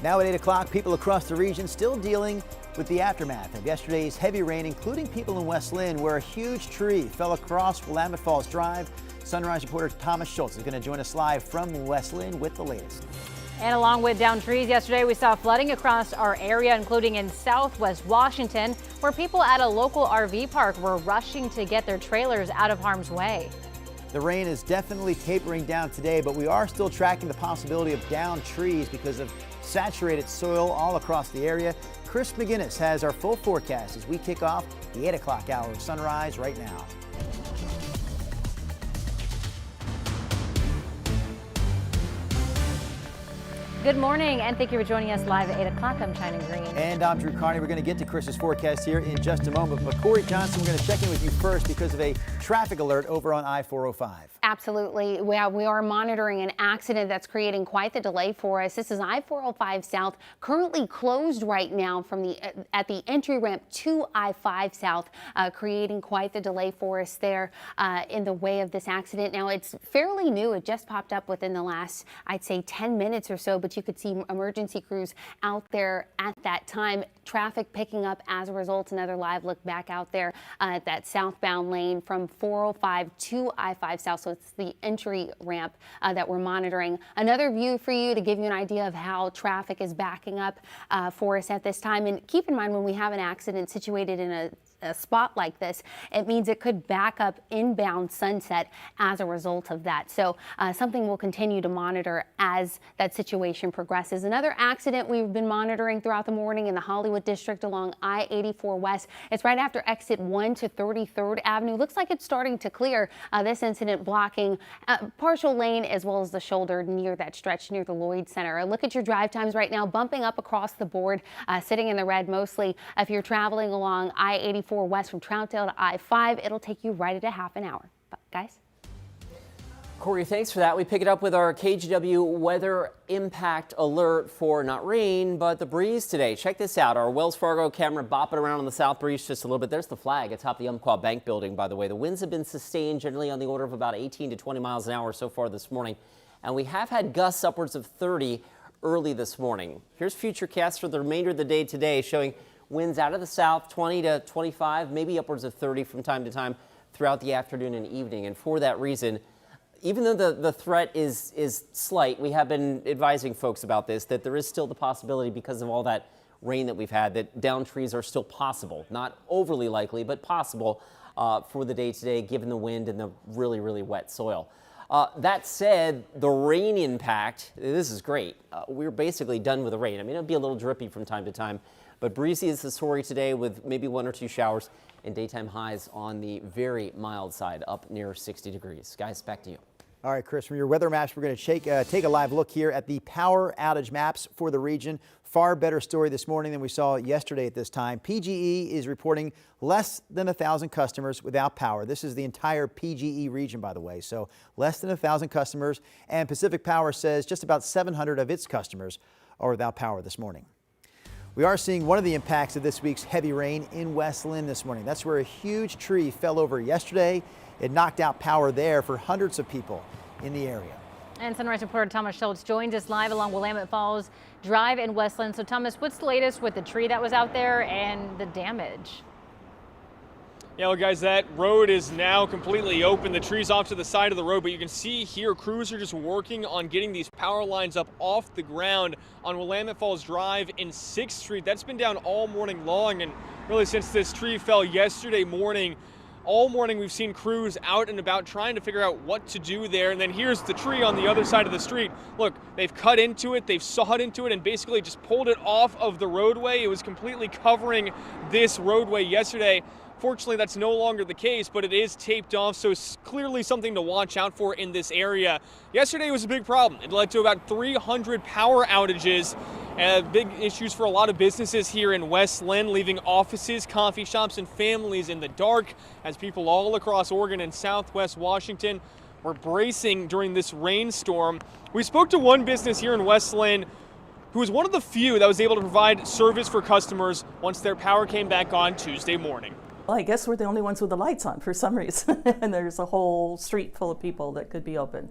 Now at 8 o'clock, people across the region still dealing with the aftermath of yesterday's heavy rain, including people in West Linn, where a huge tree fell across Willamette Falls Drive. Sunrise reporter Thomas Schultz is going to join us live from West Linn with the latest. And along with downed trees yesterday, we saw flooding across our area, including in southwest Washington, where people at a local RV park were rushing to get their trailers out of harm's way. The rain is definitely tapering down today, but we are still tracking the possibility of downed trees because of saturated soil all across the area. Chris McGinnis has our full forecast as we kick off the 8 o'clock hour of Sunrise right now. Good morning, and thank you for joining us live at 8 o'clock. I'm China Green. And I'm Drew Carney. We're going to get to Chris's forecast here in just a moment. But Corey Johnson, we're going to check in with you first because of a traffic alert over on I-405. Absolutely. We are monitoring an accident that's creating quite the delay for us. This is I-405 South, currently closed right now from at the entry ramp to I-5 South, creating quite the delay for us there in the way of this accident. Now, it's fairly new. It just popped up within the last, I'd say, 10 minutes or so, but you could see emergency crews out there at that time. Traffic picking up as a result. Another live look back out there at that southbound lane from 405 to I-5 South. So it's the entry ramp that we're monitoring. Another view for you to give you an idea of how traffic is backing up for us at this time. And keep in mind, when we have an accident situated in a spot like this, it means it could back up inbound Sunset as a result of that. So something we'll continue to monitor as that situation progresses. Another accident we've been monitoring throughout the morning in the Hollywood district along I-84 West. It's right after exit 1 to 33rd Avenue. Looks like it's starting to clear. This incident blocking partial lane as well as the shoulder near that stretch near the Lloyd Center. Look at your drive times right now, bumping up across the board, sitting in the red mostly. If you're traveling along I-84 West from Troutdale to I-5, it'll take you right at a half an hour. But guys. Corey, thanks for that. We pick it up with our KGW weather impact alert for not rain, but the breeze today. Check this out. Our Wells Fargo camera bopping around on the south breeze just a little bit. There's the flag atop the Umpqua Bank building, by the way. The winds have been sustained generally on the order of about 18 to 20 miles an hour so far this morning. And we have had gusts upwards of 30 early this morning. Here's futurecast for the remainder of the day today, showing winds out of the south, 20 to 25, maybe upwards of 30 from time to time throughout the afternoon and evening. And for that reason, even though the threat is slight, we have been advising folks about this, that there is still the possibility, because of all that rain that we've had, that downed trees are still possible. Not overly likely, but possible for the day today, given the wind and the really, really wet soil. That said, the rain impact, this is great. We're basically done with the rain. I mean, it'll be a little drippy from time to time, but breezy is the story today, with maybe 1 or 2 showers and daytime highs on the very mild side, up near 60 degrees. Guys, back to you. All right, Chris, from your weather maps, we're going to take a live look here at the power outage maps for the region. Far better story this morning than we saw yesterday at this time. PGE is reporting less than 1,000 customers without power. This is the entire PGE region, by the way, so less than 1,000 customers. And Pacific Power says just about 700 of its customers are without power this morning. We are seeing one of the impacts of this week's heavy rain in West Linn this morning. That's where a huge tree fell over yesterday. It knocked out power there for hundreds of people in the area. And Sunrise reporter Thomas Schultz joins us live along Willamette Falls Drive in West Linn. So Thomas, what's the latest with the tree that was out there and the damage? Yeah, well, guys, that road is now completely open. The tree's off to the side of the road, but you can see here crews are just working on getting these power lines up off the ground on Willamette Falls Drive in 6th Street. That's been down all morning long, and really since this tree fell yesterday morning, all morning we've seen crews out and about trying to figure out what to do there. And then here's the tree on the other side of the street. Look, they've cut into it, they've sawed into it, and basically just pulled it off of the roadway. It was completely covering this roadway yesterday. Fortunately, that's no longer the case, but it is taped off, so it's clearly something to watch out for in this area. Yesterday was a big problem. It led to about 300 power outages, big issues for a lot of businesses here in West Linn, leaving offices, coffee shops, and families in the dark as people all across Oregon and Southwest Washington were bracing during this rainstorm. We spoke to one business here in West Linn who was one of the few that was able to provide service for customers once their power came back on Tuesday morning. Well, I guess we're the only ones with the lights on for some reason, and there's a whole street full of people that could be open.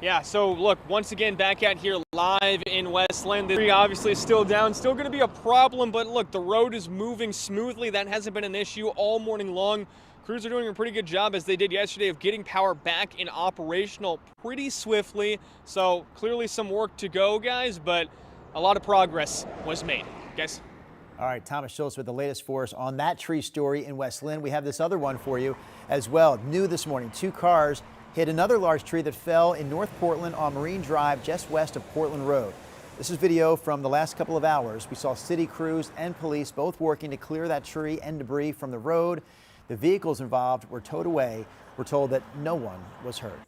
Yeah, so look, once again, back out here live in West Linn. The tree obviously is still down, still going to be a problem, but look, the road is moving smoothly. That hasn't been an issue all morning long. Crews are doing a pretty good job, as they did yesterday, of getting power back in operational pretty swiftly. So clearly some work to go, guys, but a lot of progress was made. Guys. All right, Thomas Schultz with the latest for us on that tree story in West Linn. We have this other one for you as well. New this morning, 2 cars hit another large tree that fell in North Portland on Marine Drive, just west of Portland Road. This is video from the last couple of hours. We saw city crews and police both working to clear that tree and debris from the road. The vehicles involved were towed away. We're told that no one was hurt.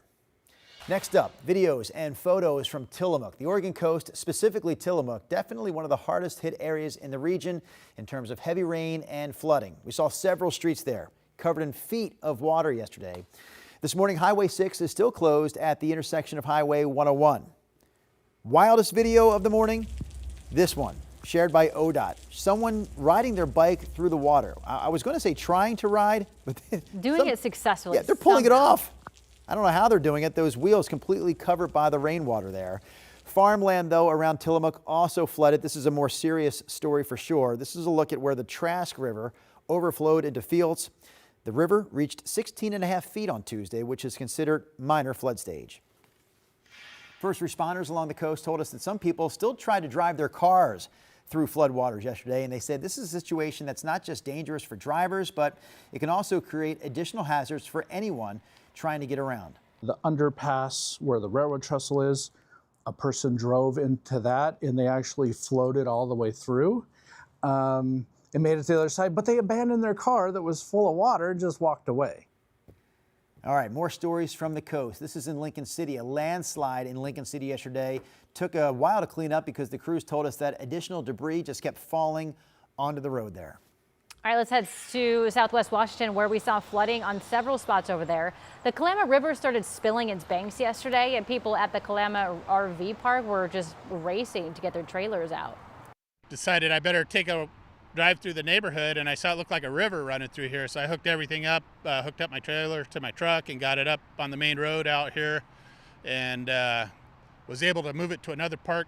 Next up, videos and photos from Tillamook. The Oregon coast, specifically Tillamook, definitely one of the hardest hit areas in the region in terms of heavy rain and flooding. We saw several streets there covered in feet of water yesterday. This morning, Highway 6 is still closed at the intersection of Highway 101. Wildest video of the morning, this one, shared by ODOT. Someone riding their bike through the water. I was going to say trying to ride, but doing it successfully. Yeah, they're pulling it off. I don't know how they're doing it. Those wheels completely covered by the rainwater there. Farmland, though, around Tillamook also flooded. This is a more serious story for sure. This is a look at where the Trask River overflowed into fields. The river reached 16.5 feet on Tuesday, which is considered minor flood stage. First responders along the coast told us that some people still tried to drive their cars through floodwaters yesterday, and they said this is a situation that's not just dangerous for drivers, but it can also create additional hazards for anyone trying to get around. The underpass where the railroad trestle is, a person drove into that and they actually floated all the way through. And made it to the other side, but they abandoned their car that was full of water and just walked away. All right, more stories from the coast. This is in Lincoln City. A landslide in Lincoln City yesterday took a while to clean up because the crews told us that additional debris just kept falling onto the road there. All right, let's head to Southwest Washington, where we saw flooding on several spots over there. The Kalama River started spilling its banks yesterday, and people at the Kalama RV park were just racing to get their trailers out. Decided I better take a drive through the neighborhood, and I saw it looked like a river running through here, so I hooked everything up, hooked up my trailer to my truck and got it up on the main road out here, and was able to move it to another park.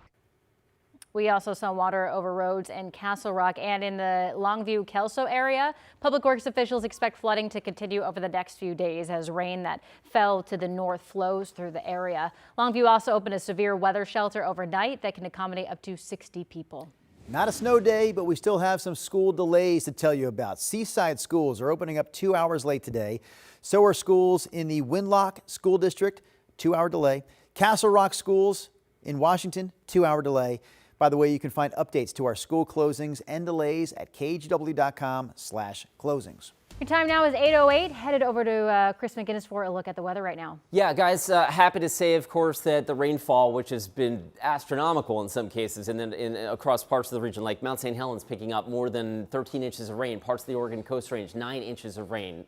We also saw water over roads in Castle Rock and in the Longview-Kelso area. Public Works officials expect flooding to continue over the next few days as rain that fell to the north flows through the area. Longview also opened a severe weather shelter overnight that can accommodate up to 60 people. Not a snow day, but we still have some school delays to tell you about. Seaside schools are opening up 2 hours late today. So are schools in the Winlock School District, 2-hour delay. Castle Rock schools in Washington, 2-hour delay. By the way, you can find updates to our school closings and delays at kgw.com/closings. Your time now is 8:08. Headed over to Chris McGinnis for a look at the weather right now. Yeah, guys, happy to say, of course, that the rainfall, which has been astronomical in some cases, and then across parts of the region, like Mount St. Helens picking up more than 13 inches of rain, parts of the Oregon Coast Range, 9 inches of rain.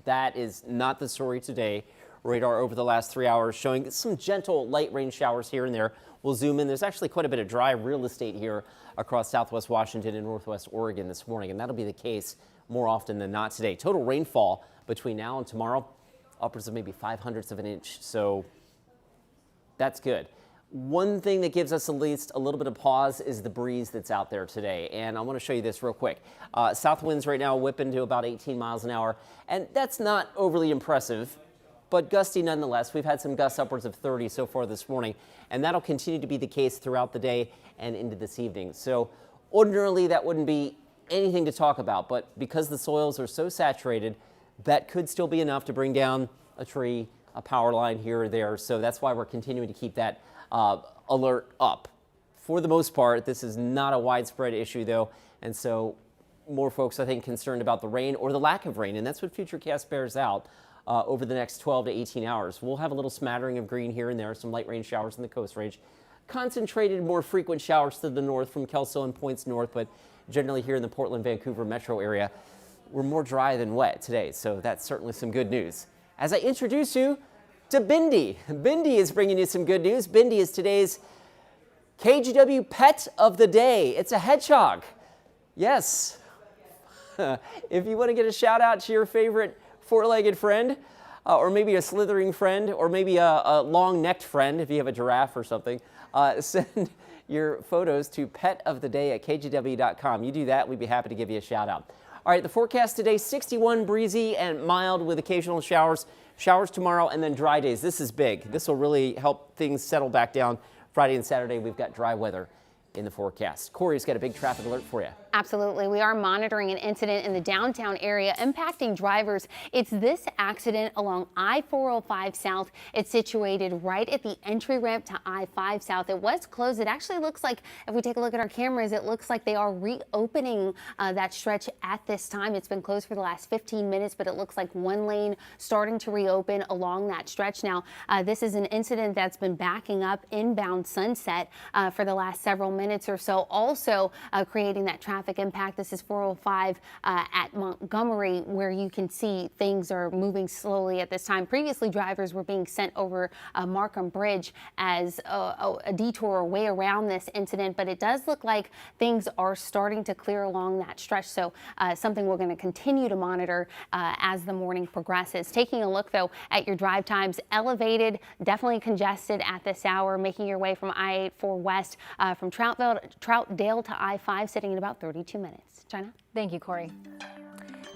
That is not the story today. Radar over the last 3 hours showing some gentle light rain showers here and there. We'll zoom in. There's actually quite a bit of dry real estate here across Southwest Washington and Northwest Oregon this morning, and that'll be the case more often than not today. Total rainfall between now and tomorrow, upwards of maybe 0.05 of an inch. So that's good. One thing that gives us at least a little bit of pause is the breeze that's out there today. And I want to show you this real quick. South winds right now whipping to about 18 miles an hour. And that's not overly impressive, but gusty nonetheless. We've had some gusts upwards of 30 so far this morning. And that'll continue to be the case throughout the day and into this evening. So ordinarily that wouldn't be anything to talk about, but because the soils are so saturated, that could still be enough to bring down a tree, a power line here or there. So that's why we're continuing to keep that alert up. For the most part, this is not a widespread issue though, and so more folks, I think, concerned about the rain or the lack of rain, and that's what Futurecast bears out over the next 12 to 18 hours. We'll have a little smattering of green here and there, some light rain showers in the Coast Range, concentrated more frequent showers to the north from Kelso and points north, but generally here in the Portland, Vancouver metro area, we're more dry than wet today, so that's certainly some good news. As I introduce you to Bindi. Bindi is bringing you some good news. Bindi is today's KGW pet of the day. It's a hedgehog. Yes. If you want to get a shout out to your favorite four-legged friend, or maybe a slithering friend, or maybe a long-necked friend if you have a giraffe or something. Send your photos to petoftheday@kgw.com. You do that, we'd be happy to give you a shout out. All right, the forecast today, 61, breezy and mild with occasional showers. Showers tomorrow and then dry days. This is big. This will really help things settle back down. Friday and Saturday, we've got dry weather in the forecast. Corey's got a big traffic alert for you. Absolutely. We are monitoring an incident in the downtown area impacting drivers. It's this accident along I-405 South. It's situated right at the entry ramp to I-5 South. It was closed. It actually looks like, if we take a look at our cameras, it looks like they are reopening that stretch at this time. It's been closed for the last 15 minutes, but it looks like one lane starting to reopen along that stretch now. This is an incident that's been backing up inbound Sunset for the last several minutes or so, also creating that traffic impact. This is 405 at Montgomery, where you can see things are moving slowly at this time. Previously, drivers were being sent over Markham Bridge as a detour way around this incident, but it does look like things are starting to clear along that stretch. So something we're going to continue to monitor as the morning progresses. Taking a look, though, at your drive times, elevated, definitely congested at this hour, making your way from I-84 West from Troutdale to I-5, sitting at about 32 minutes. China? Thank you, Corey.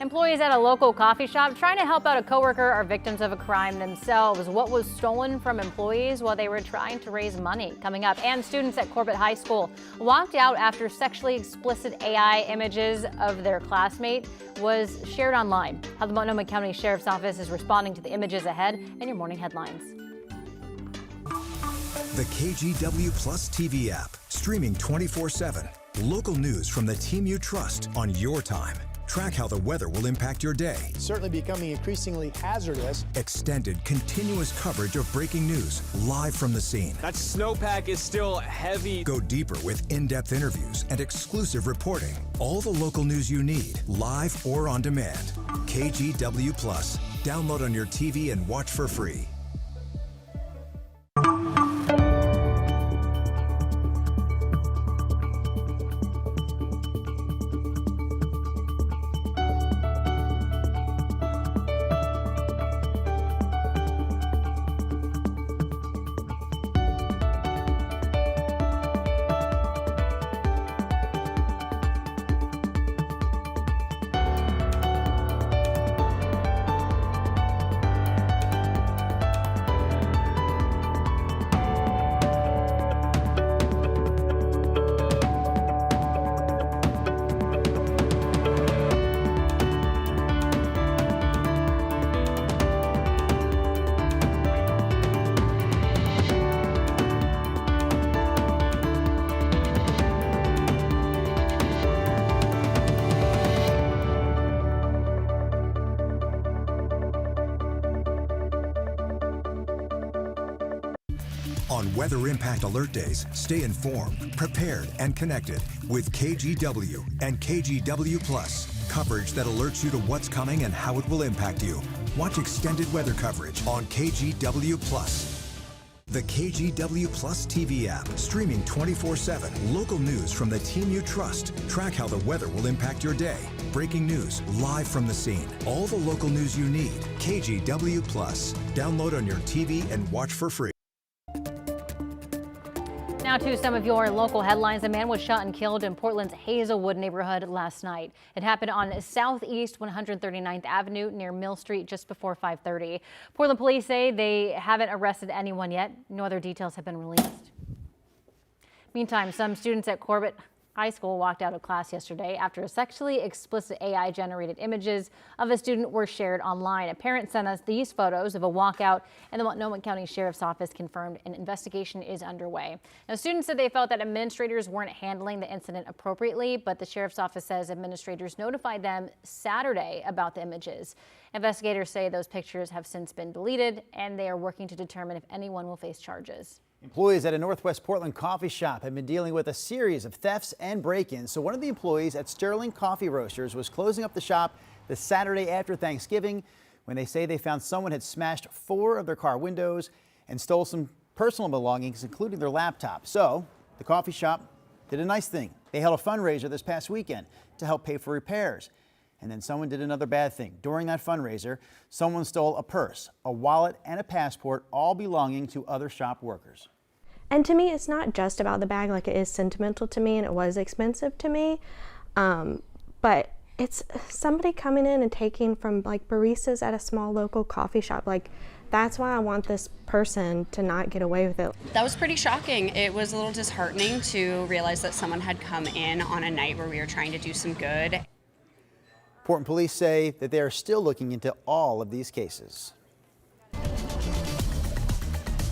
Employees at a local coffee shop trying to help out a coworker are victims of a crime themselves. What was stolen from employees while they were trying to raise money? Coming up. And students at Corbett High School walked out after sexually explicit AI images of their classmate was shared online. How the Multnomah County Sheriff's Office is responding to the images ahead in your morning headlines. The KGW Plus TV app, streaming 24/7. Local news from the team you trust on your time. Track how the weather will impact your day. Certainly becoming increasingly hazardous. Extended, continuous coverage of breaking news live from the scene. That snowpack is still heavy. Go deeper with in-depth interviews and exclusive reporting. All the local news you need, live or on demand. KGW Plus. Download on your TV and watch for free. On Weather Impact Alert Days, stay informed, prepared, and connected with KGW and KGW Plus. Coverage that alerts you to what's coming and how it will impact you. Watch extended weather coverage on KGW Plus. The KGW Plus TV app, streaming 24/7. Local news from the team you trust. Track how the weather will impact your day. Breaking news live from the scene. All the local news you need. KGW Plus. Download on your TV and watch for free. Now to some of your local headlines. A man was shot and killed in Portland's Hazelwood neighborhood last night. It happened on Southeast 139th Avenue near Mill Street just before 5:30. Portland police say they haven't arrested anyone yet. No other details have been released. Meantime, some students at Corbett High School walked out of class yesterday after sexually explicit AI-generated images of a student were shared online. A parent sent us these photos of a walkout, and the Multnomah County Sheriff's Office confirmed an investigation is underway. Now, students said they felt that administrators weren't handling the incident appropriately, but the Sheriff's Office says administrators notified them Saturday about the images. Investigators say those pictures have since been deleted, and they are working to determine if anyone will face charges. Employees at a Northwest Portland coffee shop have been dealing with a series of thefts and break-ins. So one of the employees at Sterling Coffee Roasters was closing up the shop the Saturday after Thanksgiving when they say they found someone had smashed 4 of their car windows and stole some personal belongings, including their laptop. So the coffee shop did a nice thing. They held a fundraiser this past weekend to help pay for repairs. And then someone did another bad thing. During that fundraiser, someone stole a purse, a wallet, and a passport, all belonging to other shop workers. And to me, it's not just about the bag. Like, it is sentimental to me and it was expensive to me. But it's somebody coming in and taking from like baristas at a small local coffee shop. Like, that's why I want this person to not get away with it. That was pretty shocking. It was a little disheartening to realize that someone had come in on a night where we were trying to do some good. Portland police say that they are still looking into all of these cases. All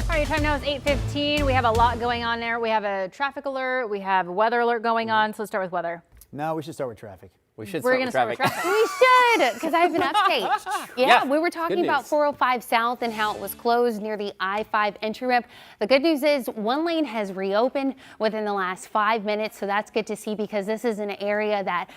right, your time now is 8:15. We have a lot going on there. We have a traffic alert. We have a weather alert going on. So let's start with weather. No, we should start with traffic. We should We're start going with to start traffic. with traffic. We should, because I have an update. Yeah, we were talking about 405 South and how it was closed near the I-5 entry ramp. The good news is one lane has reopened within the last 5 minutes, so that's good to see because this is an area that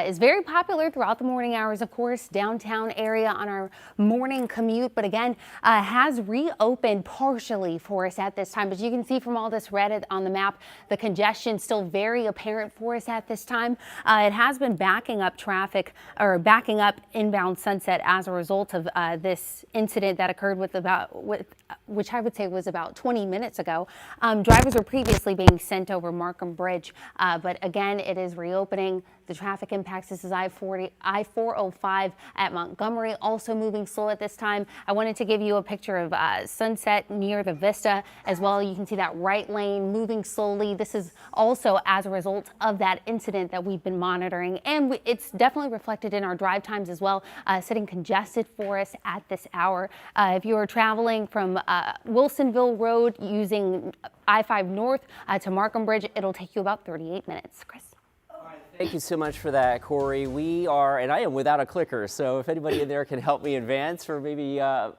is very popular throughout the morning hours, of course, downtown area on our morning commute, but again, has reopened partially for us at this time. But you can see from all this red on the map, the congestion still very apparent for us at this time. It has been backing up traffic or backing up inbound Sunset as a result of this incident that occurred which I would say was about 20 minutes ago. Drivers were previously being sent over Markham Bridge, but again, it is reopening. The traffic impacts, this is I-405 at Montgomery, also moving slow at this time. I wanted to give you a picture of Sunset near the Vista as well. You can see that right lane moving slowly. This is also as a result of that incident that we've been monitoring, and it's definitely reflected in our drive times as well, sitting congested for us at this hour. If you are traveling from Wilsonville Road using I-5 North to Markham Bridge, it'll take you about 38 minutes. Chris. Thank you so much for that, Corey. We are, and I am without a clicker, so if anybody in there can help me advance or maybe in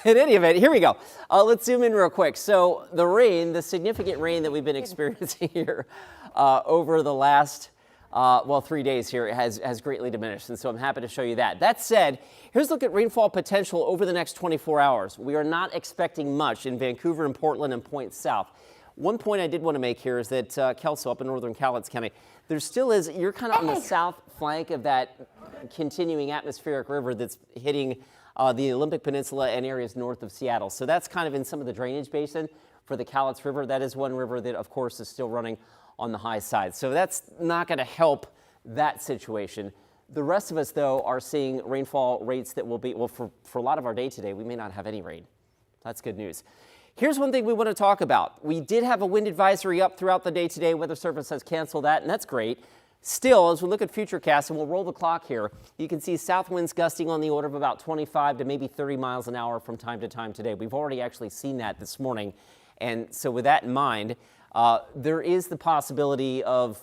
any event, here we go. Let's zoom in real quick. So the rain, the significant rain that we've been experiencing here over the last 3 days here has greatly diminished, and so I'm happy to show you that. That said, here's a look at rainfall potential over the next 24 hours. We are not expecting much in Vancouver and Portland and Point South. One point I did want to make here is that Kelso up in northern Cowlitz County, there still is, you're kind of on the south flank of that continuing atmospheric river that's hitting the Olympic Peninsula and areas north of Seattle. So that's kind of in some of the drainage basin for the Cowlitz River. That is one river that, of course, is still running on the high side. So that's not going to help that situation. The rest of us, though, are seeing rainfall rates that will be, well, for a lot of our day today, we may not have any rain. That's good news. Here's one thing we want to talk about. We did have a wind advisory up throughout the day today. Weather Service has canceled that, and that's great. Still, as we look at Futurecast, and we'll roll the clock here, you can see south winds gusting on the order of about 25 to maybe 30 miles an hour from time to time today. We've already actually seen that this morning. And so with that in mind, there is the possibility of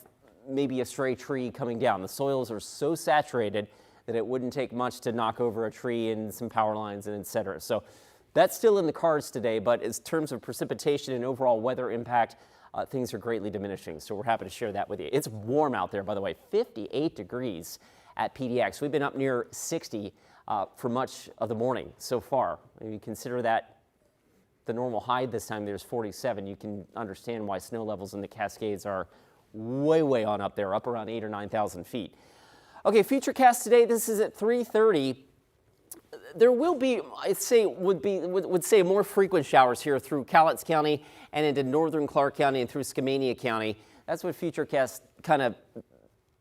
maybe a stray tree coming down. The soils are so saturated that it wouldn't take much to knock over a tree and some power lines and et cetera. So that's still in the cards today, but in terms of precipitation and overall weather impact, things are greatly diminishing. So we're happy to share that with you. It's warm out there, by the way, 58 degrees at PDX. We've been up near 60 for much of the morning so far. If you consider that the normal high this time there's 47, you can understand why snow levels in the Cascades are way on up there, up around 8,000 or 9,000 feet. Okay, Futurecast today, this is at 3:30. There will be, I'd say, would say more frequent showers here through Cowlitz County and into northern Clark County and through Skamania County. That's what Futurecast kind of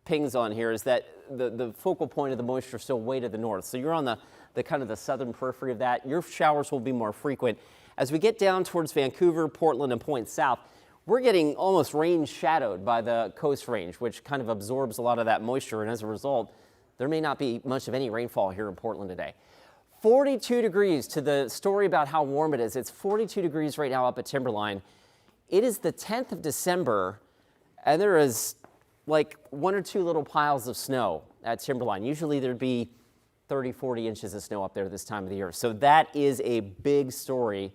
pings on here, is that the focal point of the moisture still way to the north. So you're on the kind of the southern periphery of that. Your showers will be more frequent. As we get down towards Vancouver, Portland, and Point South, we're getting almost rain shadowed by the Coast Range, which kind of absorbs a lot of that moisture. And as a result, there may not be much of any rainfall here in Portland today. 42 degrees to the story about how warm it is. It's 42 degrees right now up at Timberline. It is the 10th of December, and there is like 1 or 2 little piles of snow at Timberline. Usually there'd be 30, 40 inches of snow up there this time of the year. So that is a big story,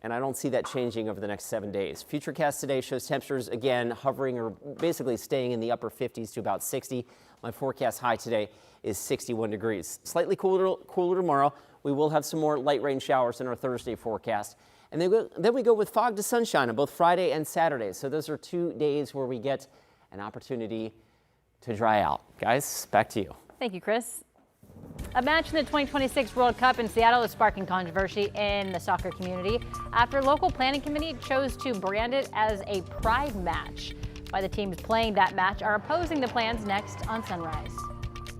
and I don't see that changing over the next 7 days. Futurecast today shows temperatures, again, hovering or basically staying in the upper 50s to about 60. My forecast high today is 61 degrees. Slightly cooler tomorrow. We will have some more light rain showers in our Thursday forecast. And then we go with fog to sunshine on both Friday and Saturday. So those are 2 days where we get an opportunity to dry out. Guys, back to you. Thank you, Chris. A match in the 2026 World Cup in Seattle is sparking controversy in the soccer community after local planning committee chose to brand it as a pride match. Why the teams playing that match are opposing the plans next on Sunrise.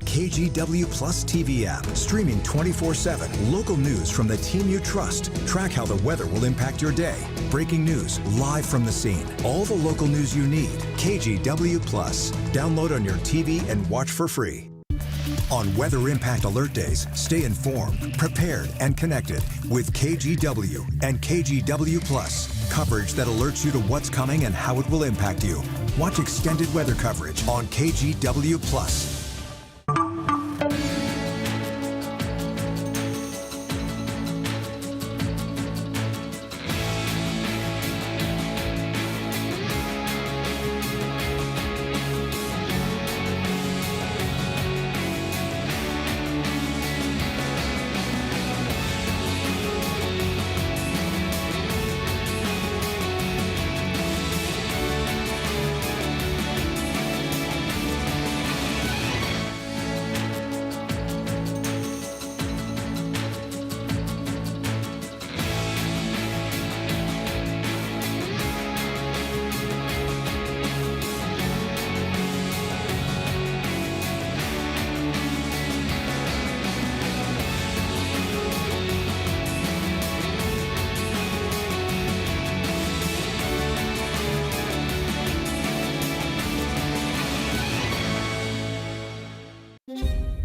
KGW Plus TV app, streaming 24/7. Local news from the team you trust. Track how the weather will impact your day. Breaking news live from the scene. All the local news you need. KGW Plus. Download on your TV and watch for free. On Weather Impact Alert Days, stay informed, prepared, and connected with KGW and KGW Plus. Coverage that alerts you to what's coming and how it will impact you. Watch extended weather coverage on KGW Plus.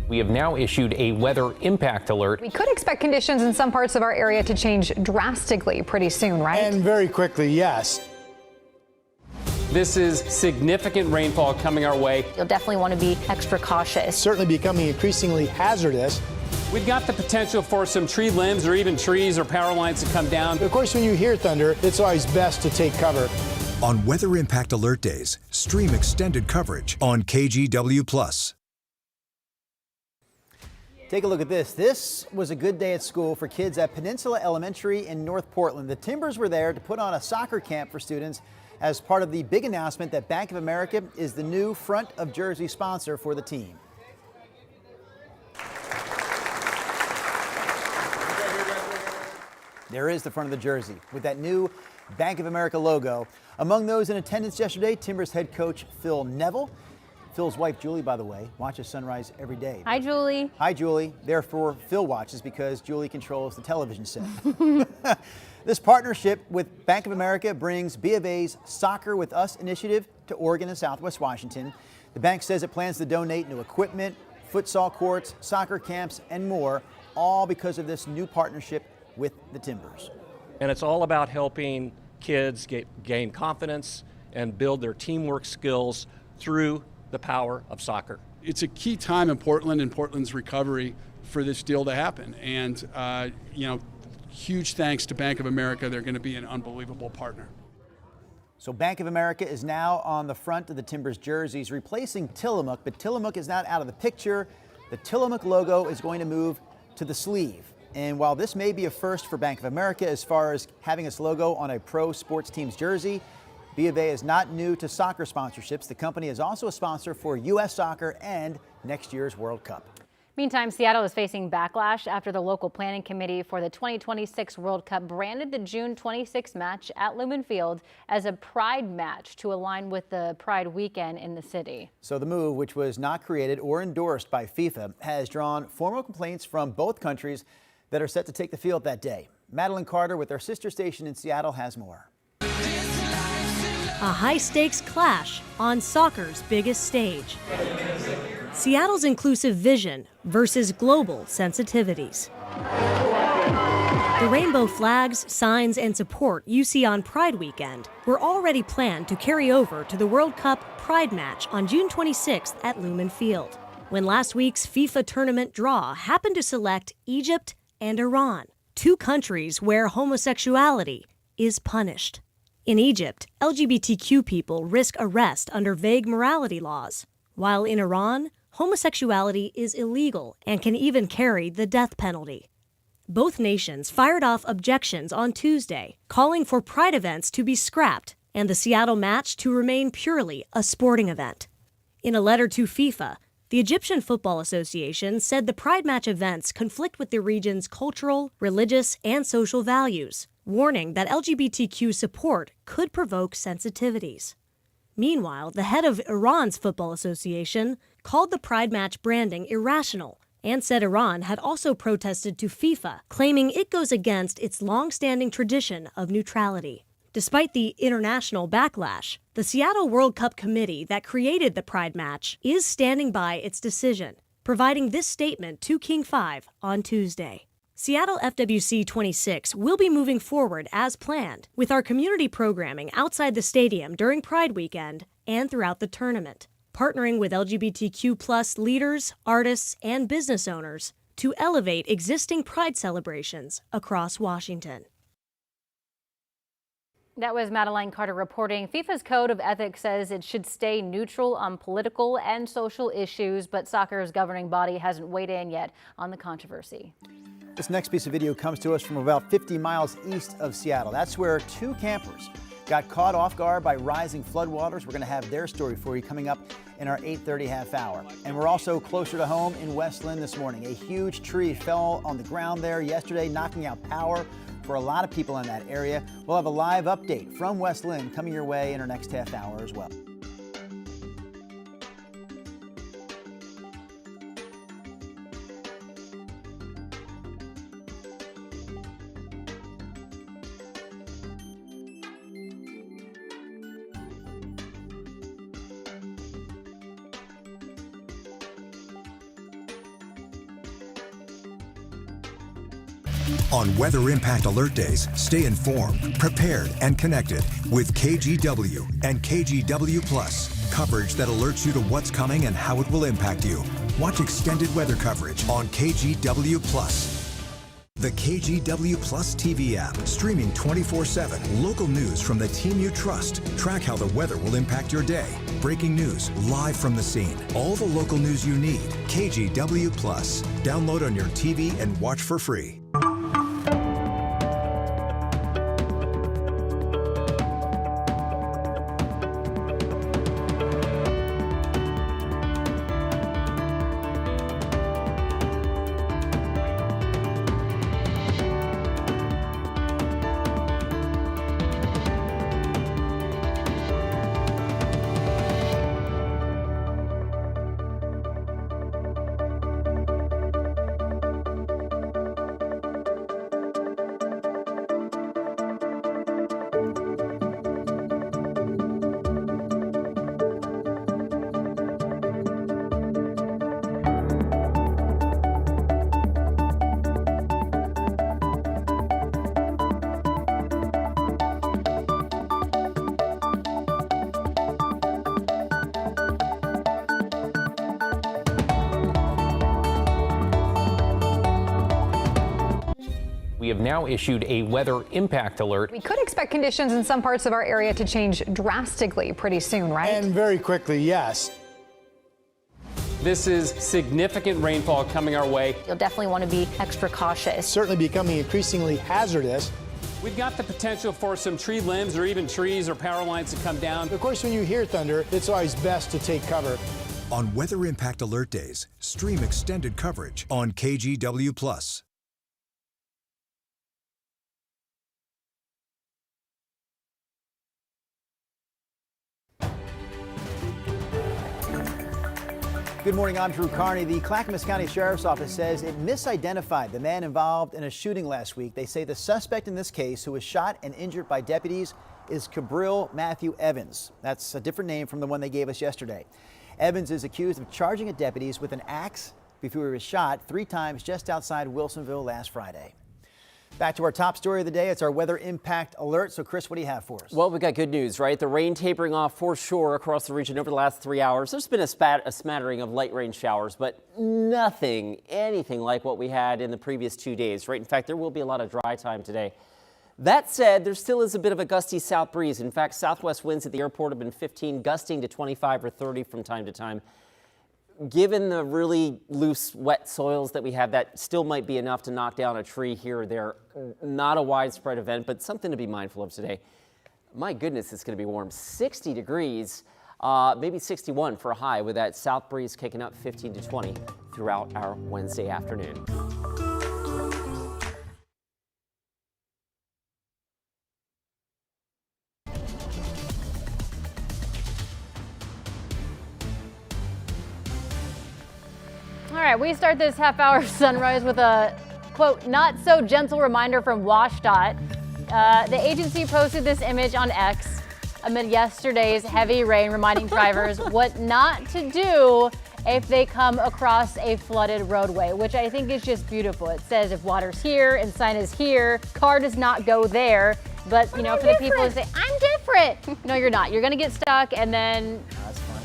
We have now issued a weather impact alert. We could expect conditions in some parts of our area to change drastically pretty soon, right? And very quickly, yes. This is significant rainfall coming our way. You'll definitely want to be extra cautious. Certainly becoming increasingly hazardous. We've got the potential for some tree limbs or even trees or power lines to come down. Of course, when you hear thunder, it's always best to take cover. On Weather Impact Alert Days, stream extended coverage on KGW Plus. Take a look at this. This was a good day at school for kids at Peninsula Elementary in North Portland. The Timbers were there to put on a soccer camp for students as part of the big announcement that Bank of America is the new front of jersey sponsor for the team. There is the front of the jersey with that new Bank of America logo. Among those in attendance yesterday, Timbers head coach Phil Neville. Phil's wife, Julie, by the way, watches Sunrise every day. Hi, Julie. Hi, Julie. Therefore, Phil watches because Julie controls the television set. This partnership with Bank of America brings B of A's Soccer With Us initiative to Oregon and Southwest Washington. The bank says it plans to donate new equipment, futsal courts, soccer camps, and more, all because of this new partnership with the Timbers. And it's all about helping kids gain confidence and build their teamwork skills through the power of soccer. It's a key time in Portland and Portland's recovery for this deal to happen. And, huge thanks to Bank of America. They're going to be an unbelievable partner. So Bank of America is now on the front of the Timbers jerseys, replacing Tillamook, but Tillamook is not out of the picture. The Tillamook logo is going to move to the sleeve. And while this may be a first for Bank of America as far as having its logo on a pro sports team's jersey, B of A is not new to soccer sponsorships. The company is also a sponsor for U.S. Soccer and next year's World Cup. Meantime, Seattle is facing backlash after the local planning committee for the 2026 World Cup branded the June 26 match at Lumen Field as a pride match to align with the Pride weekend in the city. So the move, which was not created or endorsed by FIFA, has drawn formal complaints from both countries that are set to take the field that day. Madeline Carter with our sister station in Seattle has more. A high-stakes clash on soccer's biggest stage. Seattle's inclusive vision versus global sensitivities. The rainbow flags, signs, and support you see on Pride Weekend were already planned to carry over to the World Cup Pride match on June 26th at Lumen Field, when last week's FIFA tournament draw happened to select Egypt and Iran, two countries where homosexuality is punished. In Egypt, LGBTQ people risk arrest under vague morality laws, while in Iran, homosexuality is illegal and can even carry the death penalty. Both nations fired off objections on Tuesday, calling for Pride events to be scrapped and the Seattle match to remain purely a sporting event. In a letter to FIFA, The Egyptian Football Association said the Pride Match events conflict with the region's cultural, religious, and social values, warning that LGBTQ support could provoke sensitivities. Meanwhile, the head of Iran's Football Association called the Pride Match branding irrational and said Iran had also protested to FIFA, claiming it goes against its long-standing tradition of neutrality. Despite the international backlash, the Seattle World Cup committee that created the Pride Match is standing by its decision, providing this statement to King 5 on Tuesday. Seattle FWC 26 will be moving forward as planned, with our community programming outside the stadium during Pride Weekend and throughout the tournament, partnering with LGBTQ+ leaders, artists, and business owners to elevate existing Pride celebrations across Washington. That was Madeline Carter reporting. FIFA's code of ethics says it should stay neutral on political and social issues, but soccer's governing body hasn't weighed in yet on the controversy. This next piece of video comes to us from about 50 miles east of Seattle. That's where two campers got caught off guard by rising floodwaters. We're going to have their story for you coming up in our 8:30 half hour. And we're also closer to home in West Linn this morning. A huge tree fell on the ground there yesterday, knocking out power for a lot of people in that area. We'll have a live update from West Linn coming your way in our next half hour as well. On Weather Impact Alert Days, stay informed, prepared, and connected with KGW and KGW Plus. Coverage that alerts you to what's coming and how it will impact you. Watch extended weather coverage on KGW Plus. The KGW Plus TV app, streaming 24/7. Local news from the team you trust. Track how the weather will impact your day. Breaking news, live from the scene. All the local news you need. KGW Plus. Download on your TV and watch for free. We have now issued a weather impact alert. We could expect conditions in some parts of our area to change drastically pretty soon, right? And very quickly, yes. This is significant rainfall coming our way. You'll definitely want to be extra cautious. It's certainly becoming increasingly hazardous. We've got the potential for some tree limbs or even trees or power lines to come down. Of course, when you hear thunder, it's always best to take cover. On Weather Impact Alert Days, stream extended coverage on KGW Plus. Good morning, I'm Drew Carney. The Clackamas County Sheriff's Office says it misidentified the man involved in a shooting last week. They say the suspect in this case, who was shot and injured by deputies, is Cabril Matthew Evans. That's a different name from the one they gave us yesterday. Evans is accused of charging at deputies with an axe before he was shot 3 times just outside Wilsonville last Friday. Back to our top story of the day. It's our weather impact alert. So, Chris, what do you have for us? Well, we've got good news, right? The rain tapering off for sure across the region over the last 3 hours. There's been a smattering of light rain showers, but anything like what we had in the previous 2 days, right? In fact, there will be a lot of dry time today. That said, there still is a bit of a gusty south breeze. In fact, southwest winds at the airport have been 15, gusting to 25 or 30 from time to time. Given the really loose, wet soils that we have, that still might be enough to knock down a tree here or there. Not a widespread event, but something to be mindful of today. My goodness, it's going to be warm. 60 degrees. maybe 61 for a high, with that south breeze kicking up 15 to 20 throughout our Wednesday afternoon. All right, we start this half hour of Sunrise with a, quote, not so gentle reminder from WashDOT. The agency posted this image on X amid yesterday's heavy rain, reminding drivers what not to do if they come across a flooded roadway, which I think is just beautiful. It says if water's here and sign is here, car does not go there. But, you know, for the people who say, I'm different. No, you're not. You're going to get stuck, and then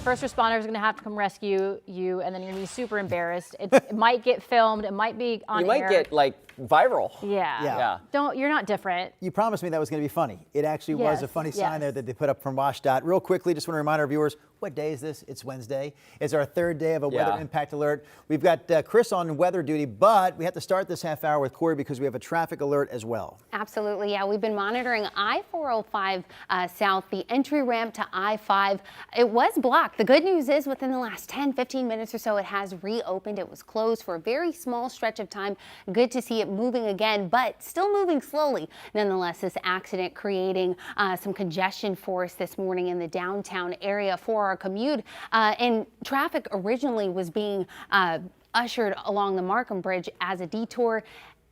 first responders are going to have to come rescue you, and then you're going to be super embarrassed. It might get filmed. It might be on air. You might get, like, viral. Yeah. You're not different. You promised me that was going to be funny. It actually was a funny sign there that they put up from WashDOT. Real quickly, just want to remind our viewers, what day is this? It's Wednesday. It's our third day of a weather impact alert. We've got Chris on weather duty, but we have to start this half hour with Corey because we have a traffic alert as well. Absolutely, yeah. We've been monitoring I-405 south, the entry ramp to I-5. It was blocked. The good news is within the last 10, 15 minutes or so, it has reopened. It was closed for a very small stretch of time. Good to see it moving again, but still moving slowly. Nonetheless, this accident creating some congestion for us this morning in the downtown area for our commute. And traffic originally was being ushered along the Markham Bridge as a detour.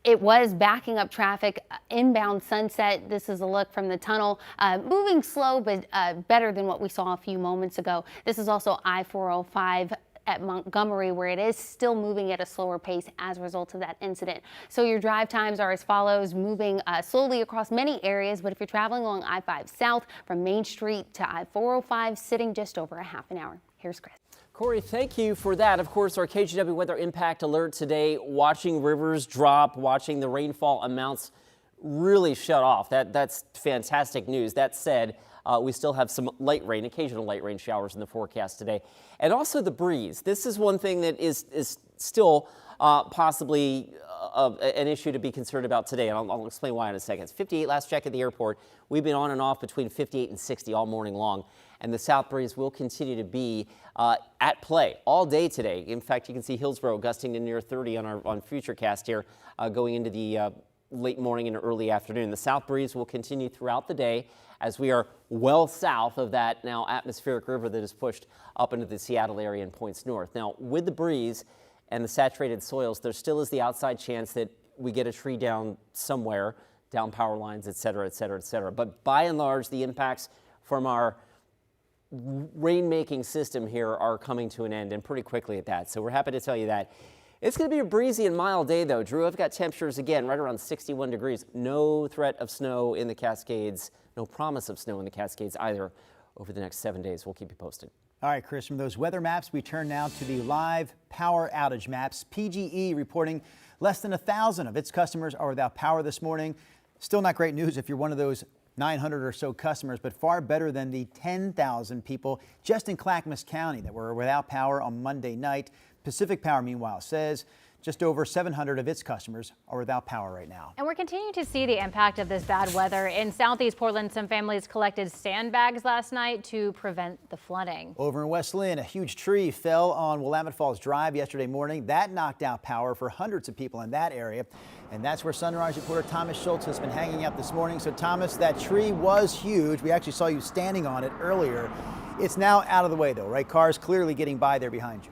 It was backing up traffic inbound Sunset. This is a look from the tunnel. Moving slow, but better than what we saw a few moments ago. This is also I-405 at Montgomery, where it is still moving at a slower pace as a result of that incident. So your drive times are as follows, moving slowly across many areas, but if you're traveling along I-5 South from Main Street to I-405, sitting just over a half an hour. Here's Chris. Corey, thank you for that. Of course, our KGW weather impact alert today, watching rivers drop, watching the rainfall amounts really shut off. That's fantastic news. That said, we still have some light rain, occasional light rain showers in the forecast today. And also the breeze. This is one thing that is still possibly an issue to be concerned about today, and I'll explain why in a second. It's 58 last check at the airport. We've been on and off between 58 and 60 all morning long, and the south breeze will continue to be at play all day today. In fact, you can see Hillsborough gusting to near 30 on Futurecast here going into the late morning and early afternoon. The south breeze will continue throughout the day as we are well south of that now atmospheric river that is pushed up into the Seattle area and points north. Now, with the breeze and the saturated soils, there still is the outside chance that we get a tree down somewhere, down power lines, et cetera, et cetera, et cetera. But by and large, the impacts from our rain-making system here are coming to an end, and pretty quickly at that. So we're happy to tell you that. It's going to be a breezy and mild day, though. Drew, I've got temperatures, again, right around 61 degrees. No threat of snow in the Cascades. No promise of snow in the Cascades either over the next 7 days. We'll keep you posted. All right, Chris, from those weather maps, we turn now to the live power outage maps. PGE reporting less than 1,000 of its customers are without power this morning. Still not great news if you're one of those 900 or so customers, but far better than the 10,000 people just in Clackamas County that were without power on Monday night. Pacific Power, meanwhile, says just over 700 of its customers are without power right now. And we're continuing to see the impact of this bad weather. In southeast Portland, some families collected sandbags last night to prevent the flooding. Over in West Linn, a huge tree fell on Willamette Falls Drive yesterday morning. That knocked out power for hundreds of people in that area. And that's where Sunrise reporter Thomas Schultz has been hanging out this morning. So Thomas, that tree was huge. We actually saw you standing on it earlier. It's now out of the way though, right? Cars clearly getting by there behind you.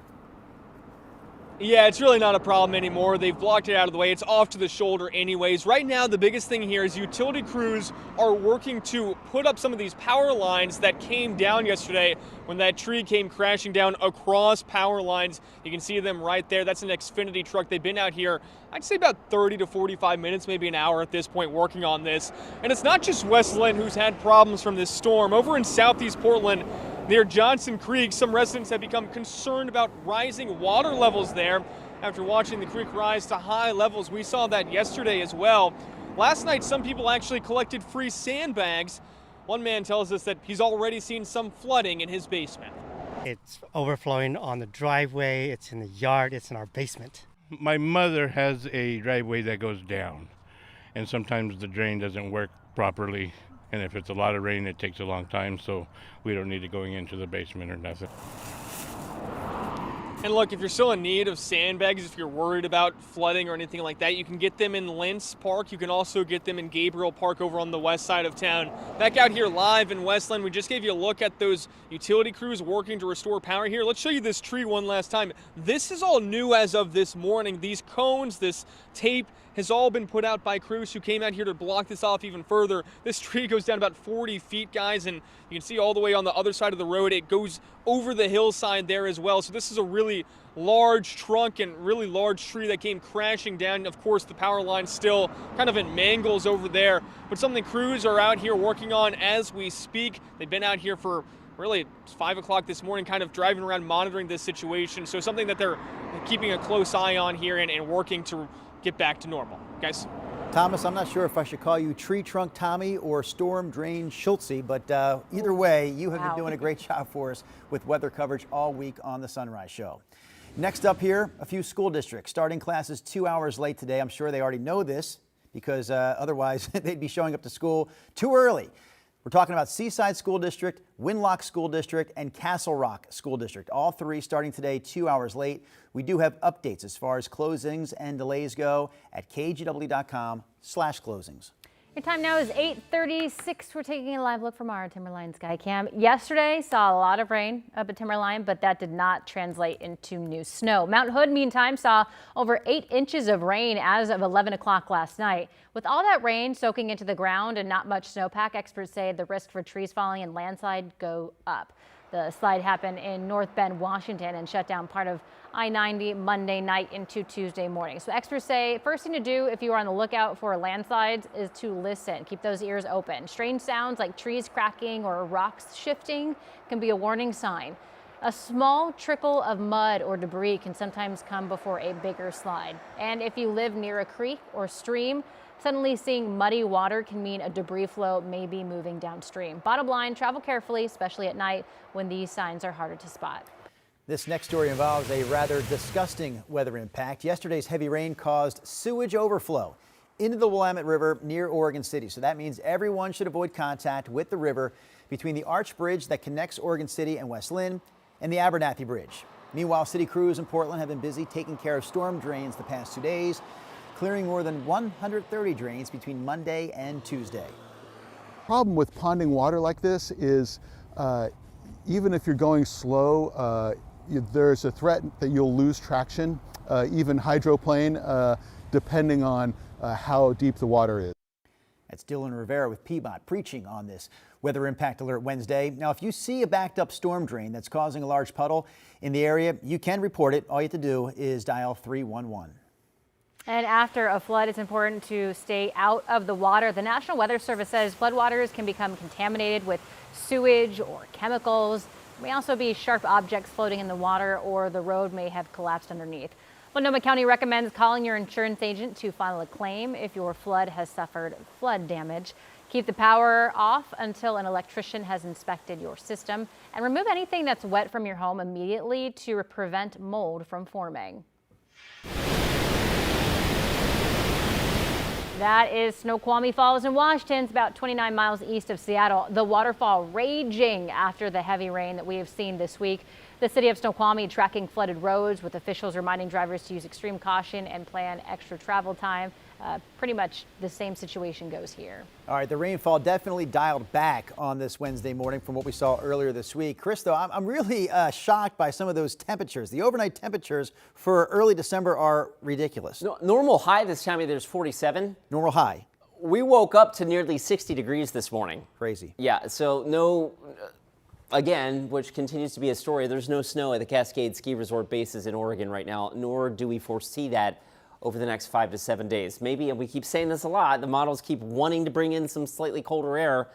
Yeah, it's really not a problem anymore. They've blocked it out of the way. It's off to the shoulder anyways. Right now, the biggest thing here is utility crews are working to put up some of these power lines that came down yesterday when that tree came crashing down across power lines. You can see them right there. That's an Xfinity truck. They've been out here, I'd say about 30 to 45 minutes, maybe an hour at this point, working on this. And it's not just West Linn who's had problems from this storm. Over in southeast Portland, near Johnson Creek, some residents have become concerned about rising water levels there after watching the creek rise to high levels. We saw that yesterday as well. Last night, some people actually collected free sandbags. One man tells us that he's already seen some flooding in his basement. It's overflowing on the driveway, it's in the yard, it's in our basement. My mother has a driveway that goes down, and sometimes the drain doesn't work properly, And if it's a lot of rain, it takes a long time, so we don't need to going into the basement or nothing. And look, if you're still in need of sandbags, if you're worried about flooding or anything like that, you can get them in Lintz Park. You can also get them in Gabriel Park over on the west side of town. Back out here live in West Linn, we just gave you a look at those utility crews working to restore power here. Let's show you this tree one last time. This is all new as of this morning. These cones, this tape, has all been put out by crews who came out here to block this off even further. This tree goes down about 40 feet, guys, and you can see all the way on the other side of the road. It goes over the hillside there as well. So this is a really large trunk and really large tree that came crashing down. Of course, the power line still kind of in mangles over there, but something crews are out here working on as we speak. They've been out here for really 5 o'clock this morning, kind of driving around monitoring this situation. So something that they're keeping a close eye on here and working to get back to normal. Guys? Thomas, I'm not sure if I should call you Tree Trunk Tommy or Storm Drain Schultze, but either way, you have been doing a great job for us with weather coverage all week on the Sunrise Show. Next up here, a few school districts starting classes 2 hours late today. I'm sure they already know this because otherwise they'd be showing up to school too early. We're talking about Seaside School District, Winlock School District, and Castle Rock School District. All three starting today 2 hours late. We do have updates as far as closings and delays go at kgw.com/closings. Your time now is 8:36. We're taking a live look from our Timberline Skycam. Yesterday saw a lot of rain up at Timberline, but that did not translate into new snow. Mount Hood, meantime, saw over 8 inches of rain as of 11 o'clock last night. With all that rain soaking into the ground and not much snowpack, experts say the risk for trees falling and landslide go up. The slide happened in North Bend, Washington, and shut down part of I-90 Monday night into Tuesday morning. So experts say first thing to do if you are on the lookout for landslides is to listen. Keep those ears open. Strange sounds like trees cracking or rocks shifting can be a warning sign. A small trickle of mud or debris can sometimes come before a bigger slide. And if you live near a creek or stream, suddenly seeing muddy water can mean a debris flow may be moving downstream. Bottom line, travel carefully, especially at night when these signs are harder to spot. This next story involves a rather disgusting weather impact. Yesterday's heavy rain caused sewage overflow into the Willamette River near Oregon City. So that means everyone should avoid contact with the river between the arch bridge that connects Oregon City and West Linn and the Abernathy Bridge. Meanwhile, city crews in Portland have been busy taking care of storm drains the past 2 days, clearing more than 130 drains between Monday and Tuesday. Problem with ponding water like this is even if you're going slow, there's a threat that you'll lose traction, even hydroplane, depending on how deep the water is. That's Dylan Rivera with Piedmont preaching on this weather impact alert Wednesday. Now, if you see a backed up storm drain that's causing a large puddle in the area, you can report it. All you have to do is dial 311. And after a flood, it's important to stay out of the water. The National Weather Service says floodwaters can become contaminated with sewage or chemicals. There may also be sharp objects floating in the water, or the road may have collapsed underneath. Multnomah County recommends calling your insurance agent to file a claim if your flood has suffered flood damage. Keep the power off until an electrician has inspected your system, and remove anything that's wet from your home immediately to prevent mold from forming. That is Snoqualmie Falls in Washington. It's about 29 miles east of Seattle. The waterfall raging after the heavy rain that we have seen this week. The city of Snoqualmie tracking flooded roads, with officials reminding drivers to use extreme caution and plan extra travel time. Pretty much the same situation goes here. All right, the rainfall definitely dialed back on this Wednesday morning from what we saw earlier this week. Chris, though, I'm really shocked by some of those temperatures. The overnight temperatures for early December are ridiculous. No, normal high this time of year is 47. Normal high. We woke up to nearly 60 degrees this morning. Crazy. Yeah, so no, again, which continues to be a story, there's no snow at the Cascade Ski Resort bases in Oregon right now, nor do we foresee that over the next 5 to 7 days. Maybe, and we keep saying this a lot, the models keep wanting to bring in some slightly colder air,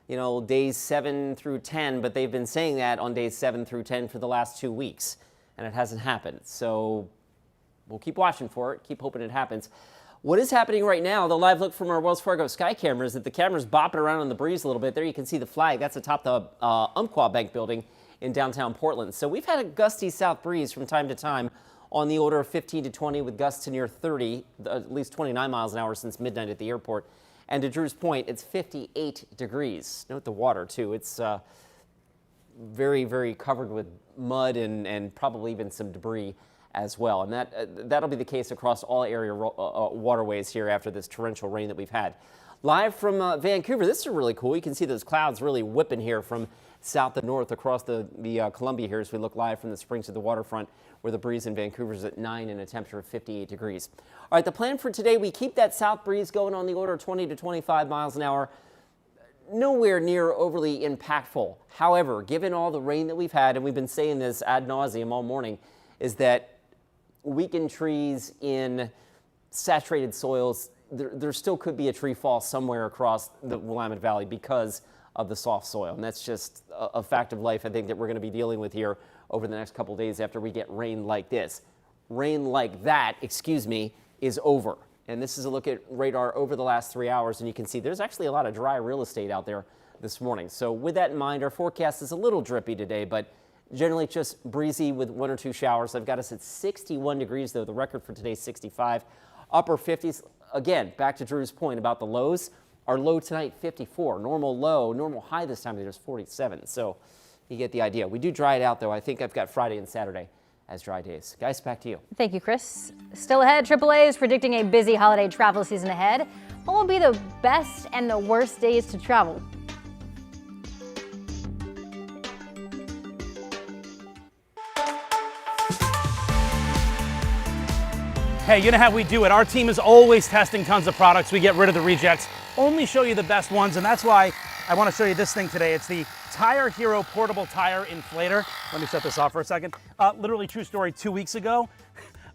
you know, days 7 through 10, but they've been saying that on days 7 through 10 for the last 2 weeks, and it hasn't happened. So we'll keep watching for it, keep hoping it happens. What is happening right now, the live look from our Wells Fargo sky cameras, that the camera's bopping around in the breeze a little bit. There you can see the flag. That's atop the Umpqua Bank building in downtown Portland. So we've had a gusty south breeze from time to time, on the order of 15 to 20 with gusts to near 30, at least 29 miles an hour since midnight at the airport. And to Drew's point, it's 58 degrees. Note the water, too. It's very, very covered with mud and probably even some debris as well. And that'll be the case across all area waterways here after this torrential rain that we've had. Live from Vancouver, this is really cool. You can see those clouds really whipping here from south to north across the Columbia here as we look live from the Springs to the waterfront, where the breeze in Vancouver is at 9 and a temperature of 58 degrees. All right, the plan for today, we keep that south breeze going on the order of 20 to 25 miles an hour. Nowhere near overly impactful. However, given all the rain that we've had, and we've been saying this ad nauseum all morning, is that weakened trees in saturated soils, there still could be a tree fall somewhere across the Willamette Valley because of the soft soil. And that's just a fact of life, I think, that we're going to be dealing with here over the next couple of days after we get rain like this. Rain like that, excuse me, is over. And this is a look at radar over the last 3 hours, and you can see there's actually a lot of dry real estate out there this morning. So with that in mind, our forecast is a little drippy today, but generally just breezy with 1 or 2 showers. I've got us at 61 degrees, though. The record for today is 65. Upper 50s. Again, back to Drew's point about the lows. Our low tonight, 54. Normal low, normal high this time of year is 47. So you get the idea. We do dry it out, though. I think I've got Friday and Saturday as dry days. Guys, back to you. Thank you, Chris. Still ahead, AAA is predicting a busy holiday travel season ahead. What will be the best and the worst days to travel? Hey, you know how we do it. Our team is always testing tons of products. We get rid of the rejects, only show you the best ones, and that's why I want to show you this thing today. It's the Tire Hero Portable Tire Inflator. Let me shut this off for a second. Literally true story, 2 weeks ago,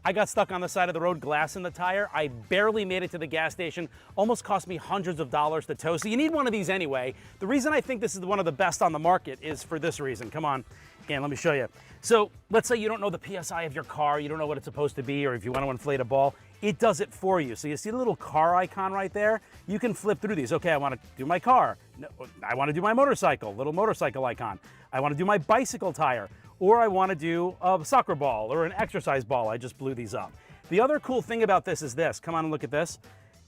I got stuck on the side of the road, glass in the tire. I barely made it to the gas station. Almost cost me hundreds of dollars to tow. So you need one of these anyway. The reason I think this is one of the best on the market is for this reason. Come on, again, let me show you. So let's say you don't know the PSI of your car, you don't know what it's supposed to be, or if you want to inflate a ball, it does it for you. So you see the little car icon right there? You can flip through these. Okay, I want to do my car. No, I want to do my motorcycle, little motorcycle icon. I want to do my bicycle tire, or I want to do a soccer ball or an exercise ball. I just blew these up. The other cool thing about this is this. Come on and look at this.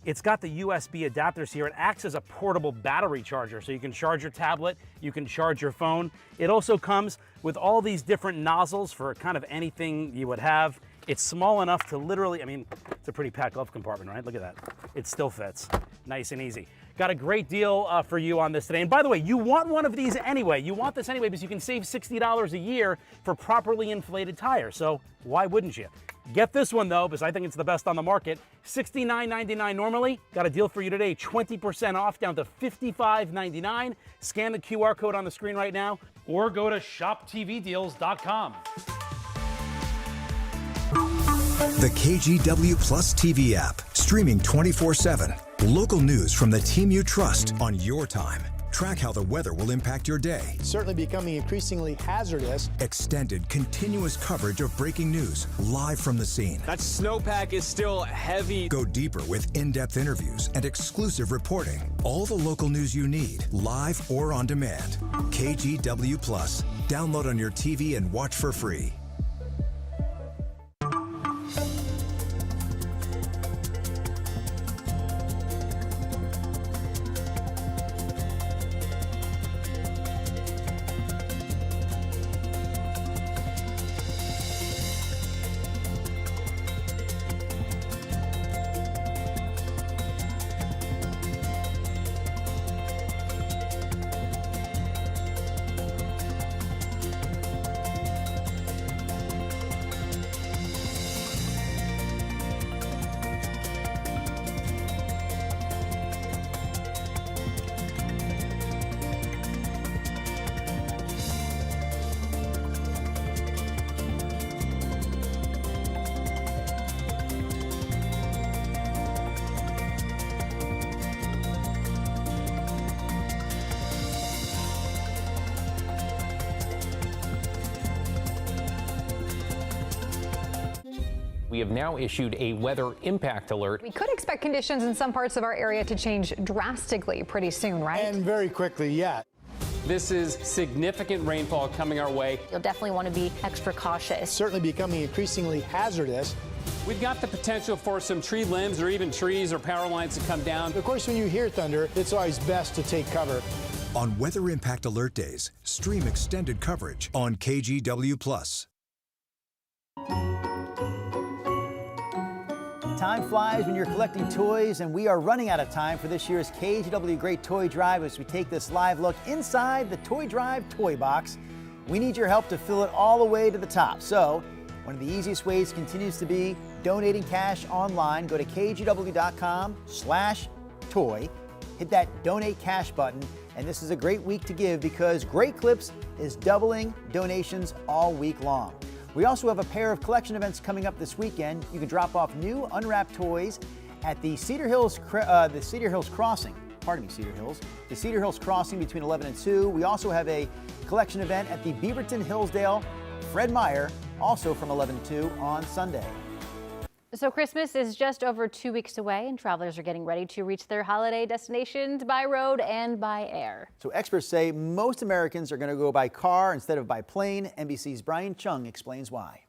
It's got the USB adapters here. It acts as a portable battery charger, so you can charge your tablet, you can charge your phone. It also comes with all these different nozzles for kind of anything you would have. It's small enough to literally, I mean, it's a pretty packed glove compartment, right? Look at that. It still fits. Nice and easy. Got a great deal for you on this today. And by the way, you want one of these anyway. You want this anyway because you can save $60 a year for properly inflated tires. So why wouldn't you? Get this one though, because I think it's the best on the market. $69.99 normally. Got a deal for you today. 20% off down to $55.99. Scan the QR code on the screen right now or go to shoptvdeals.com. The KGW Plus TV app, streaming 24/7. Local news from the team you trust on your time. Track how the weather will impact your day. It's certainly becoming increasingly hazardous. Extended, continuous coverage of breaking news live from the scene. That snowpack is still heavy. Go deeper with in-depth interviews and exclusive reporting. All the local news you need, live or on demand. KGW Plus. Download on your TV and watch for free. We have now issued a weather impact alert. We could expect conditions in some parts of our area to change drastically pretty soon, right? And very quickly, yeah. This is significant rainfall coming our way. You'll definitely want to be extra cautious. It's certainly becoming increasingly hazardous. We've got the potential for some tree limbs or even trees or power lines to come down. Of course, when you hear thunder, it's always best to take cover. On Weather Impact Alert Days, stream extended coverage on KGW+. Time flies when you're collecting toys, and we are running out of time for this year's KGW Great Toy Drive as we take this live look inside the Toy Drive toy box. We need your help to fill it all the way to the top. So, one of the easiest ways continues to be donating cash online. Go to kgw.com/toy, hit that donate cash button, and this is a great week to give because Great Clips is doubling donations all week long. We also have a pair of collection events coming up this weekend. You can drop off new unwrapped toys at the Cedar Hills Crossing. Pardon me, Cedar Hills. The Cedar Hills Crossing between 11 and 2. We also have a collection event at the Beaverton Hillsdale Fred Meyer, also from 11 to 2 on Sunday. So Christmas is just over 2 weeks away, and travelers are getting ready to reach their holiday destinations by road and by air. So experts say most Americans are going to go by car instead of by plane. NBC's Brian Chung explains why.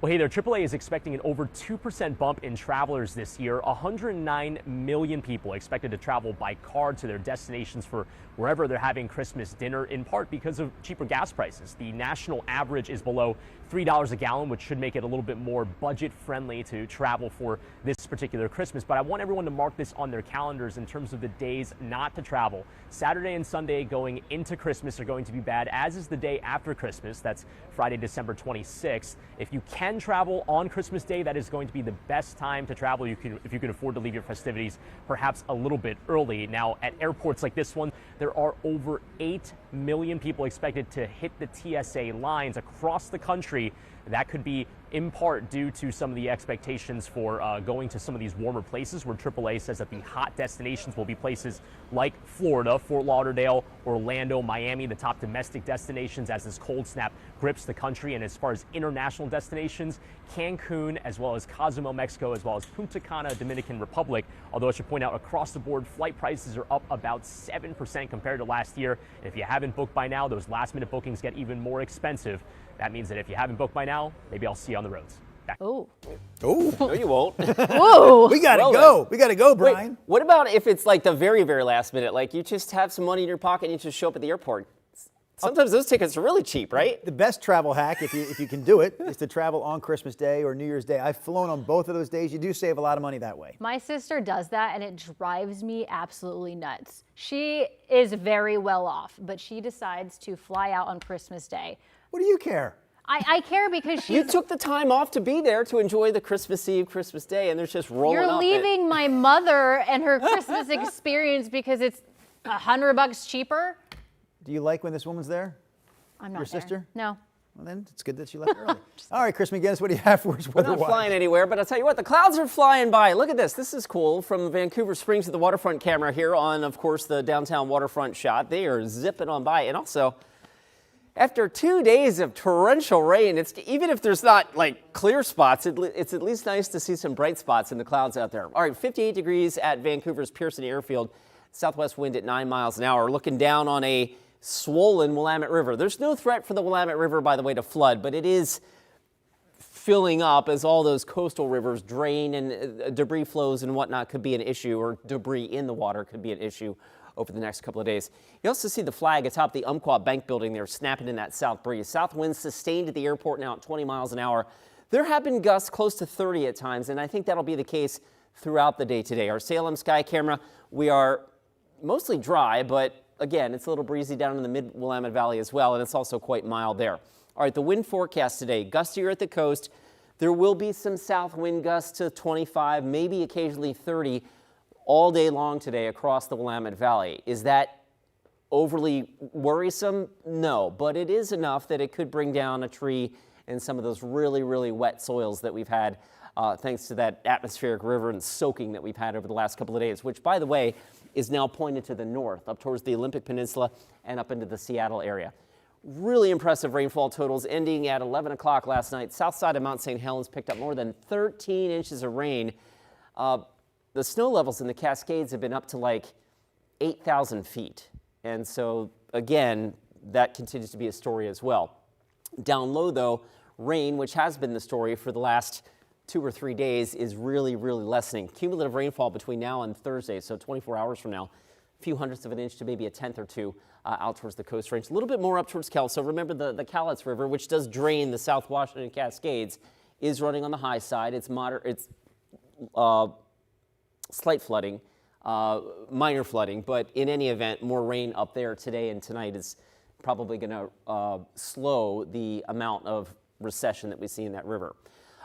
Well, hey there, AAA is expecting an over 2% bump in travelers this year. 109 million people expected to travel by car to their destinations for wherever they're having Christmas dinner, in part because of cheaper gas prices. The national average is below $3 a gallon, which should make it a little bit more budget friendly to travel for this particular Christmas. But I want everyone to mark this on their calendars in terms of the days not to travel. Saturday and Sunday going into Christmas are going to be bad, as is the day after Christmas. That's Friday, December 26th. If you can travel on Christmas Day, that is going to be the best time to travel. If you can afford to leave your festivities perhaps a little bit early. Now, at airports like this one, there are over 8 million people expected to hit the TSA lines across the country. That could be in part due to some of the expectations for going to some of these warmer places, where AAA says that the hot destinations will be places like Florida, Fort Lauderdale, Orlando, Miami, the top domestic destinations as this cold snap grips the country. And as far as international destinations, Cancun, as well as Cozumel, Mexico, as well as Punta Cana, Dominican Republic. Although I should point out, across the board, flight prices are up about 7% compared to last year. And if you haven't booked by now, those last minute bookings get even more expensive. That means that if you haven't booked by now, maybe I'll see you on the roads. Oh. Oh. No, you won't. Whoa. We got to go. We got to go, Brian. Wait, what about if it's like the very, very last minute? Like you just have some money in your pocket and you just show up at the airport. Sometimes those tickets are really cheap, right? The best travel hack, if you can do it, is to travel on Christmas Day or New Year's Day. I've flown on both of those days. You do save a lot of money that way. My sister does that, and it drives me absolutely nuts. She is very well off, but she decides to fly out on Christmas Day. What do you care? I care because she's... You took the time off to be there to enjoy the Christmas Eve, Christmas Day, and there's just rolling up. You're leaving my mother and her Christmas experience because it's $100 cheaper? Do you like when this woman's there? I'm not Your there. sister? No. Well, then it's good that she left early. All right, Chris McGinnis, what do you have for us We're not weather-wise? flying anywhere, but I'll tell you what, the clouds are flying by. Look at this. This is cool from Vancouver Springs to the waterfront camera here on, of course, the downtown waterfront shot. They are zipping on by. And also, after 2 days of torrential rain, even if there's not like clear spots, it's at least nice to see some bright spots in the clouds out there. All right, 58 degrees at Vancouver's Pearson Airfield. Southwest wind at 9 miles an hour. Looking down on a swollen Willamette River. There's no threat for the Willamette River, by the way, to flood, but it is filling up as all those coastal rivers drain, and debris flows and whatnot could be an issue, or debris in the water could be an issue over the next couple of days. You also see the flag atop the Umpqua Bank building there snapping in that south breeze. South winds sustained at the airport now at 20 miles an hour. There have been gusts close to 30 at times, and I think that'll be the case throughout the day today. Our Salem sky camera, we are mostly dry, but again, it's a little breezy down in the mid-Willamette Valley as well, and it's also quite mild there. All right, the wind forecast today, gustier at the coast. There will be some south wind gusts to 25, maybe occasionally 30 all day long today across the Willamette Valley. Is that overly worrisome? No, but it is enough that it could bring down a tree and some of those really, really wet soils that we've had thanks to that atmospheric river and soaking that we've had over the last couple of days, which, by the way, is now pointed to the north, up towards the Olympic Peninsula and up into the Seattle area. Really impressive rainfall totals ending at 11 o'clock last night. South side of Mount St. Helens picked up more than 13 inches of rain. The snow levels in the Cascades have been up to like 8,000 feet. And so, again, that continues to be a story as well. Down low, though, rain, which has been the story for the last 2 or 3 days is really, really lessening. Cumulative rainfall between now and Thursday, so 24 hours from now, a few hundredths of an inch to maybe a tenth or two out towards the Coast Range. A little bit more up towards Kelso. Remember the Cowlitz River, which does drain the South Washington Cascades, is running on the high side. It's moderate. It's slight flooding, minor flooding, but in any event, more rain up there today and tonight is probably going to slow the amount of recession that we see in that river.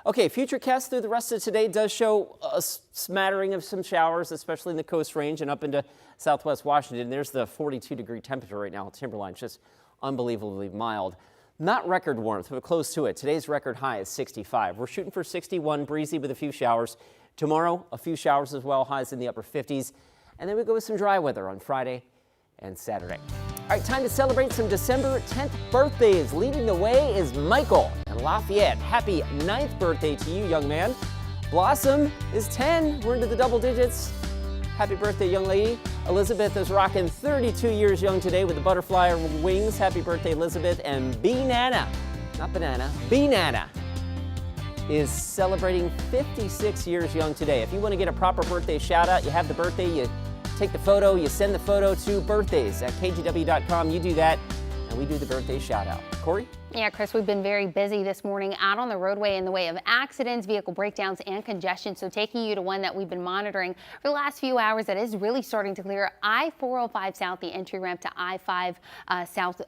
Okay, futurecast through the rest of today does show a smattering of some showers, especially in the Coast Range and up into southwest Washington. There's the 42-degree temperature right now. Timberline's just unbelievably mild. Not record warmth, but close to it. Today's record high is 65. We're shooting for 61, breezy with a few showers. Tomorrow, a few showers as well, highs in the upper 50s. And then we go with some dry weather on Friday and Saturday. All right, time to celebrate some December 10th birthdays. Leading the way is Michael in Lafayette. Happy 9th birthday to you, young man. Blossom is 10. We're into the double digits. Happy birthday, young lady. Elizabeth is rocking 32 years young today with the butterfly wings. Happy birthday, Elizabeth. And B-Nana, not banana, B-Nana is celebrating 56 years young today. If you want to get a proper birthday shout out, you have the birthday, you take the photo, you send the photo to birthdays@kgw.com. You do that, and we do the birthday shout out. Corey? Yeah, Chris, we've been very busy this morning out on the roadway in the way of accidents, vehicle breakdowns, and congestion. So taking you to one that we've been monitoring for the last few hours that is really starting to clear. I-405 South, the entry ramp to I-5 South,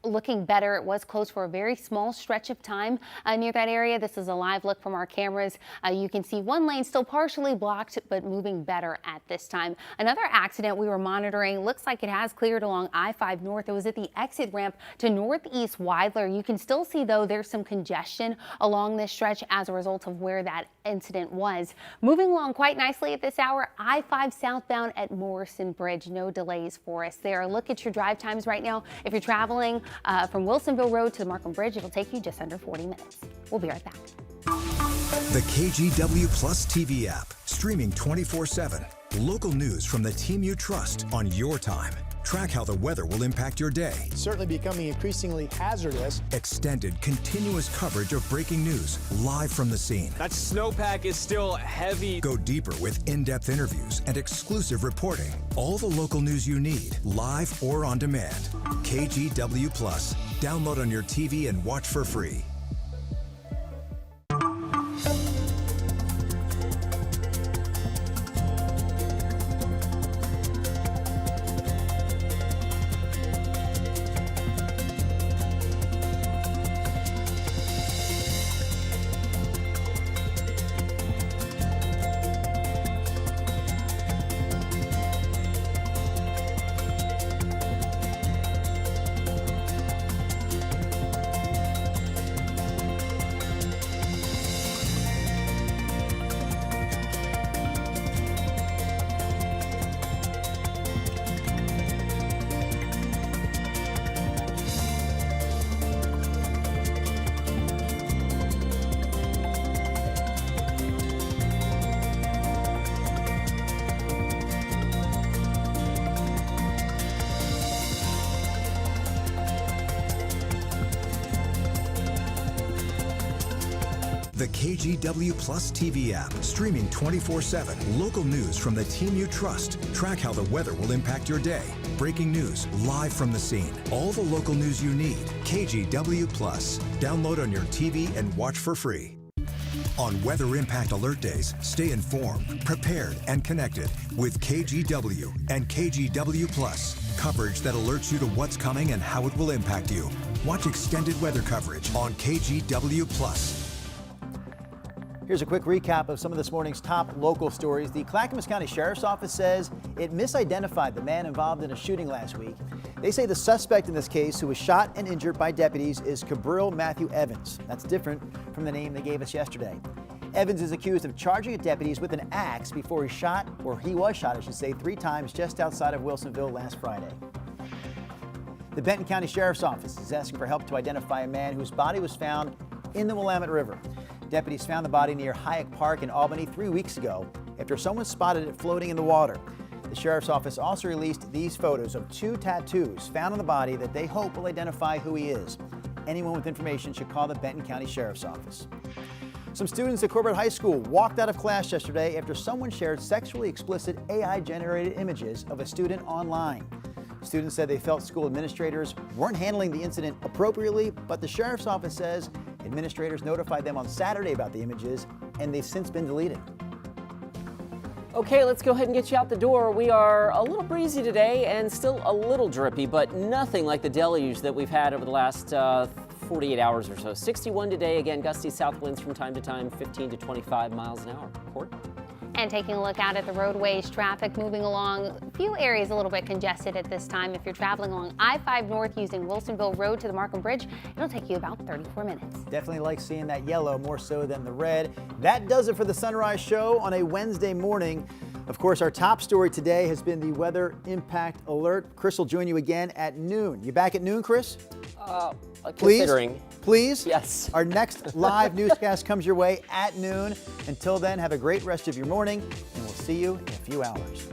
looking better. It was closed for a very small stretch of time near that area. This is a live look from our cameras. You can see one lane still partially blocked, but moving better at this time. Another accident we were monitoring looks like it has cleared along I-5 North. It was at the exit ramp to Northeast Weidler. You can still see, though, there's some congestion along this stretch as a result of where that incident was. Moving along quite nicely at this hour, I-5 southbound at Morrison Bridge. No delays for us there. Look at your drive times right now. If you're traveling from Wilsonville Road to the Markham Bridge, it'll take you just under 40 minutes. We'll be right back. The KGW Plus TV app, streaming 24/7. Local news from the team you trust on your time. Track how the weather will impact your day. It's certainly becoming increasingly hazardous. Extended, continuous coverage of breaking news live from the scene. That snowpack is still heavy. Go deeper with in-depth interviews and exclusive reporting. All the local news you need, live or on demand. KGW Plus. Download on your TV and watch for free. The KGW Plus TV app, streaming 24/7. Local news from the team you trust. Track how the weather will impact your day. Breaking news live from the scene. All the local news you need. KGW Plus. Download on your TV and watch for free. On Weather Impact Alert Days, stay informed, prepared, and connected with KGW and KGW Plus. Coverage that alerts you to what's coming and how it will impact you. Watch extended weather coverage on KGW Plus. Here's a quick recap of some of this morning's top local stories. The Clackamas County Sheriff's Office says it misidentified the man involved in a shooting last week. They say the suspect in this case, who was shot and injured by deputies, is Cabrillo Matthew Evans. That's different from the name they gave us yesterday. Evans is accused of charging deputies with an axe before he was shot, I should say, 3 times just outside of Wilsonville last Friday. The Benton County Sheriff's Office is asking for help to identify a man whose body was found in the Willamette River. Deputies found the body near Hayek Park in Albany 3 weeks ago after someone spotted it floating in the water. The Sheriff's Office also released these photos of 2 tattoos found on the body that they hope will identify who he is. Anyone with information should call the Benton County Sheriff's Office. Some students at Corbett High School walked out of class yesterday after someone shared sexually explicit AI-generated images of a student online. Students said they felt school administrators weren't handling the incident appropriately, but the sheriff's office says administrators notified them on Saturday about the images, and they've since been deleted. Okay, let's go ahead and get you out the door. We are a little breezy today and still a little drippy, but nothing like the deluge that we've had over the last 48 hours or so. 61 today. Again, gusty south winds from time to time, 15 to 25 miles an hour. Court? And taking a look out at the roadways, traffic moving along, a few areas a little bit congested at this time. If you're traveling along I-5 North using Wilsonville Road to the Markham Bridge, it'll take you about 34 minutes. Definitely like seeing that yellow more so than the red. That does it for the Sunrise Show on a Wednesday morning. Of course, our top story today has been the weather impact alert. Chris will join you again at noon. You back at noon, Chris? Considering. Please? Yes. Our next live newscast comes your way at noon. Until then, have a great rest of your morning, and we'll see you in a few hours.